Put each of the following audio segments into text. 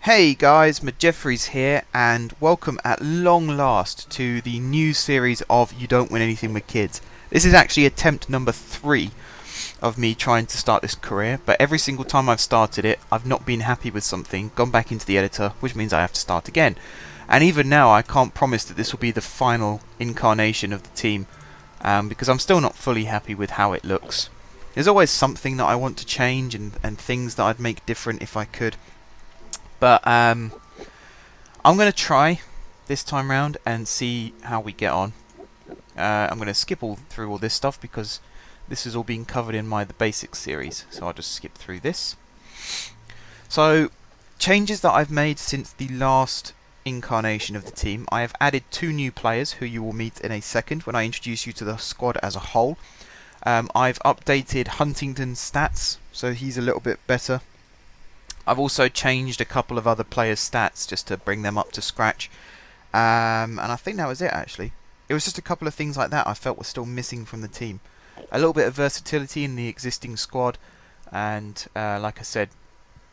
Hey guys, Jeffries here, and welcome at long last to the new series of You Don't Win Anything with Kids. This is actually attempt number 3 of me trying to start this career, but every single time I've started it, I've not been happy with something, gone back into the editor, which means I have to start again. And even now, I can't promise that this will be the final incarnation of the team, because I'm still not fully happy with how it looks. There's always something that I want to change and things that I'd make different if I could. But I'm going to try this time round and see how we get on. I'm going to skip through all this stuff because this is all being covered in the basics series. So I'll just skip through this. So, changes that I've made since the last incarnation of the team. I have added 2 new players who you will meet in a second when I introduce you to the squad as a whole. I've updated Huntington's stats, so he's a little bit better. I've also changed a couple of other players' stats just to bring them up to scratch. And I think that was it, actually. It was just a couple of things like that I felt were still missing from the team. A little bit of versatility in the existing squad, and like I said,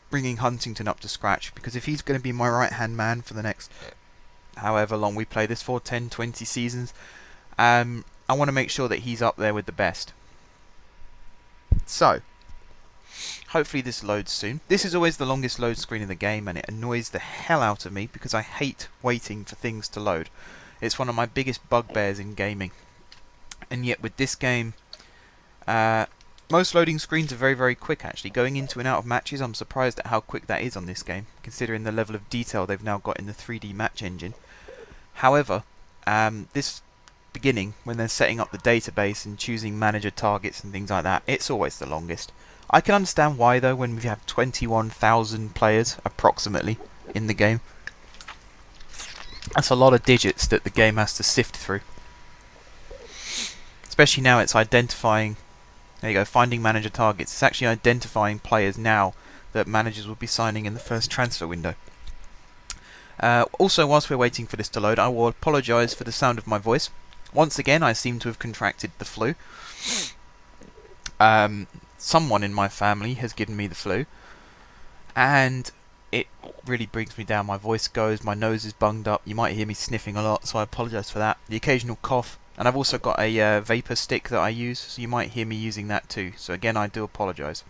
bringing Huntington up to scratch, because if he's going to be my right-hand man for the next however long we play this for, 10, 20 seasons, I want to make sure that he's up there with the best. So, hopefully this loads soon. This is always the longest load screen in the game, and it annoys the hell out of me because I hate waiting for things to load. It's one of my biggest bugbears in gaming. And yet with this game, most loading screens are very, very quick actually. Going into and out of matches, I'm surprised at how quick that is on this game, considering the level of detail they've now got in the 3D match engine. However, this beginning, when they're setting up the database and choosing manager targets and things like that, it's always the longest. I can understand why though, when we have 21,000 players approximately in the game. That's a lot of digits that the game has to sift through. Especially now it's identifying, there you go, finding manager targets. It's actually identifying players now that managers will be signing in the first transfer window. Also, whilst we're waiting for this to load, I will apologise for the sound of my voice. Once again, I seem to have contracted the flu. Someone in my family has given me the flu, and it really brings me down. My voice goes, my nose is bunged up, you might hear me sniffing a lot, so I apologise for that. The occasional cough, and I've also got a vapour stick that I use, so you might hear me using that too, so again I do apologise.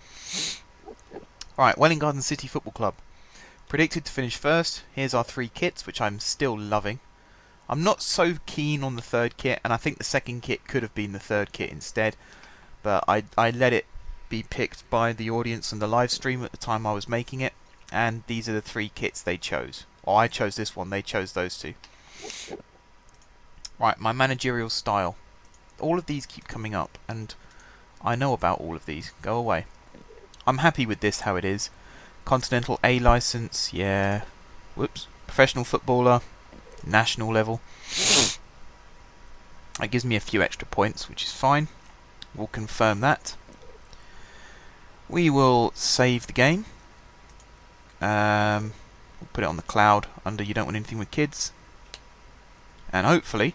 Right, Welwyn Garden City Football Club. Predicted to finish first. Here's our 3 kits, which I'm still loving. I'm not so keen on the 3rd kit, and I think the 2nd kit could have been the 3rd kit instead, but I let it be picked by the audience and the live stream at the time I was making it, and these are the 3 kits they chose. Or I chose this one, they chose those 2. Right, my managerial style. All of these keep coming up, and I know about all of these. Go away. I'm happy with this how it is. Continental A license, yeah. Whoops. Professional footballer, national level. That gives me a few extra points, which is fine. We'll confirm that. We will save the game. We'll put it on the cloud under You Don't Want Anything with Kids. And hopefully,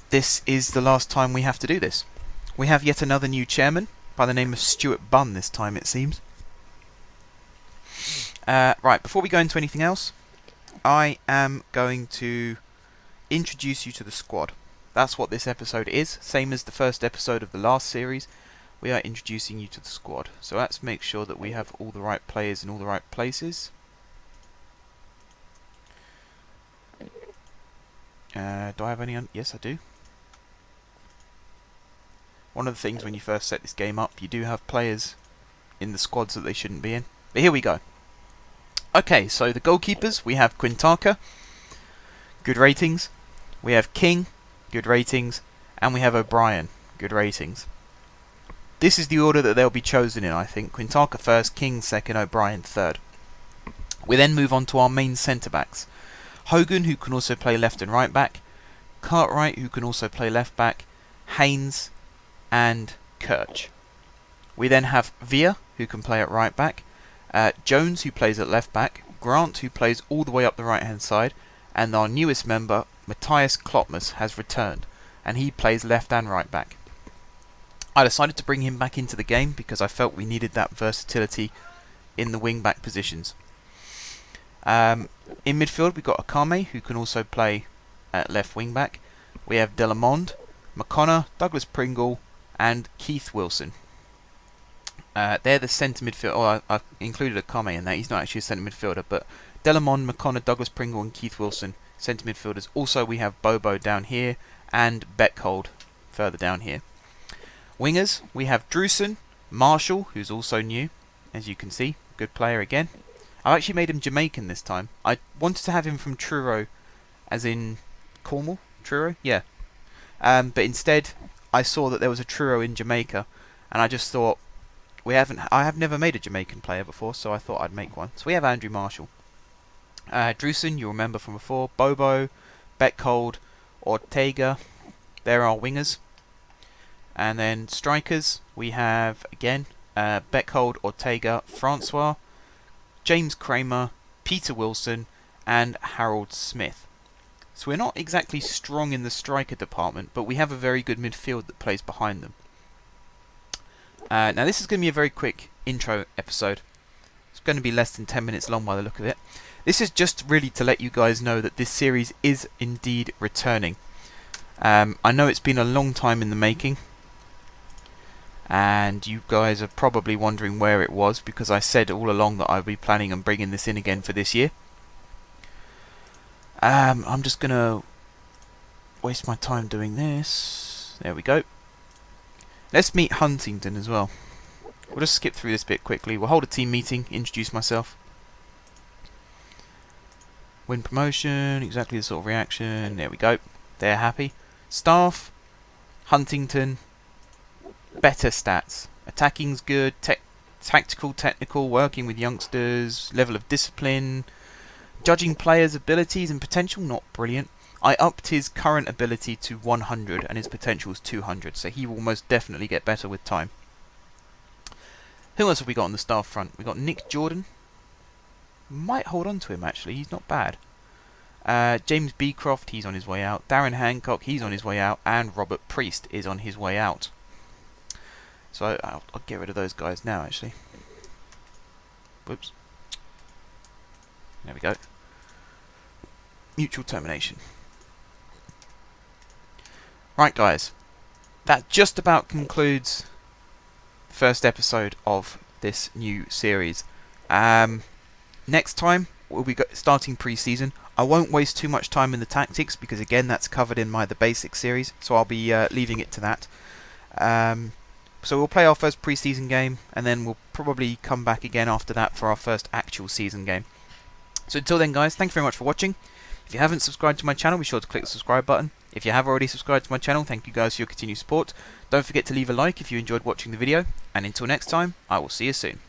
this is the last time we have to do this. We have yet another new chairman, by the name of Stuart Bunn this time it seems. Right, before we go into anything else, I am going to introduce you to the squad. That's what this episode is, same as the first episode of the last series. We are introducing you to the squad. So let's make sure that we have all the right players in all the right places. Do I have any? Yes, I do. One of the things when you first set this game up, you do have players in the squads that they shouldn't be in. But here we go. Okay, so the goalkeepers, we have Quintaka, good ratings. We have King, good ratings. And we have O'Brien, good ratings. This is the order that they'll be chosen in, I think. Quintaka first, King second, O'Brien third. We then move on to our main centre-backs. Hogan, who can also play left and right back. Cartwright, who can also play left back. Haynes and Kirch. We then have Villa, who can play at right back. Jones, who plays at left back. Grant, who plays all the way up the right-hand side. And our newest member, Matthias Klopmas, has returned. And he plays left and right back. I decided to bring him back into the game because I felt we needed that versatility in the wing-back positions. In midfield, we've got Akame, who can also play at left wing-back. We have Delamond, McConnor, Douglas Pringle, and Keith Wilson. They're the centre midfield. Oh, I included Akame in that. He's not actually a centre midfielder, but Delamond, McConnor, Douglas Pringle, and Keith Wilson, centre midfielders. Also, we have Bobo down here, and Beckhold further down here. Wingers, we have Drewson, Marshall, who's also new, as you can see. Good player again. I've actually made him Jamaican this time. I wanted to have him from Truro, as in Cornwall? Truro? Yeah. But instead, I saw that there was a Truro in Jamaica, and I just thought, I have never made a Jamaican player before, so I thought I'd make one. So we have Andrew Marshall. Drewson, you'll remember from before. Bobo, Beckhold, Ortega. There are wingers. And then strikers, we have, again, Beckhold, Ortega, Francois, James Kramer, Peter Wilson, and Harold Smith. So we're not exactly strong in the striker department, but we have a very good midfield that plays behind them. Now this is going to be a very quick intro episode. It's going to be less than 10 minutes long by the look of it. This is just really to let you guys know that this series is indeed returning. I know it's been a long time in the making, and you guys are probably wondering where it was, because I said all along that I'd be planning on bringing this in again for this year. I'm just going to waste my time doing this. There we go. Let's meet Huntington as well. We'll just skip through this bit quickly. We'll hold a team meeting, introduce myself. Win promotion, exactly the sort of reaction. There we go. They're happy. Staff, Huntington, better stats. Attacking's good, tactical, technical, working with youngsters, level of discipline, judging players' abilities and potential, not brilliant. I upped his current ability to 100 and his potential is 200, so he will most definitely get better with time. Who else have we got on the staff front? We've got Nick Jordan. Might hold on to him actually, he's not bad. James Beecroft, he's on his way out. Darren Hancock, he's on his way out. And Robert Priest is on his way out. So I'll get rid of those guys now actually. Whoops. There we go. Mutual termination. Right guys, that just about concludes the first episode of this new series. Next time we'll be starting pre-season. I won't waste too much time in the tactics because again that's covered in the basic series, so I'll be leaving it to that. So we'll play our first pre-season game and then we'll probably come back again after that for our first actual season game. So until then guys, thank you very much for watching. If you haven't subscribed to my channel, be sure to click the subscribe button. If you have already subscribed to my channel, thank you guys for your continued support. Don't forget to leave a like if you enjoyed watching the video. And until next time, I will see you soon.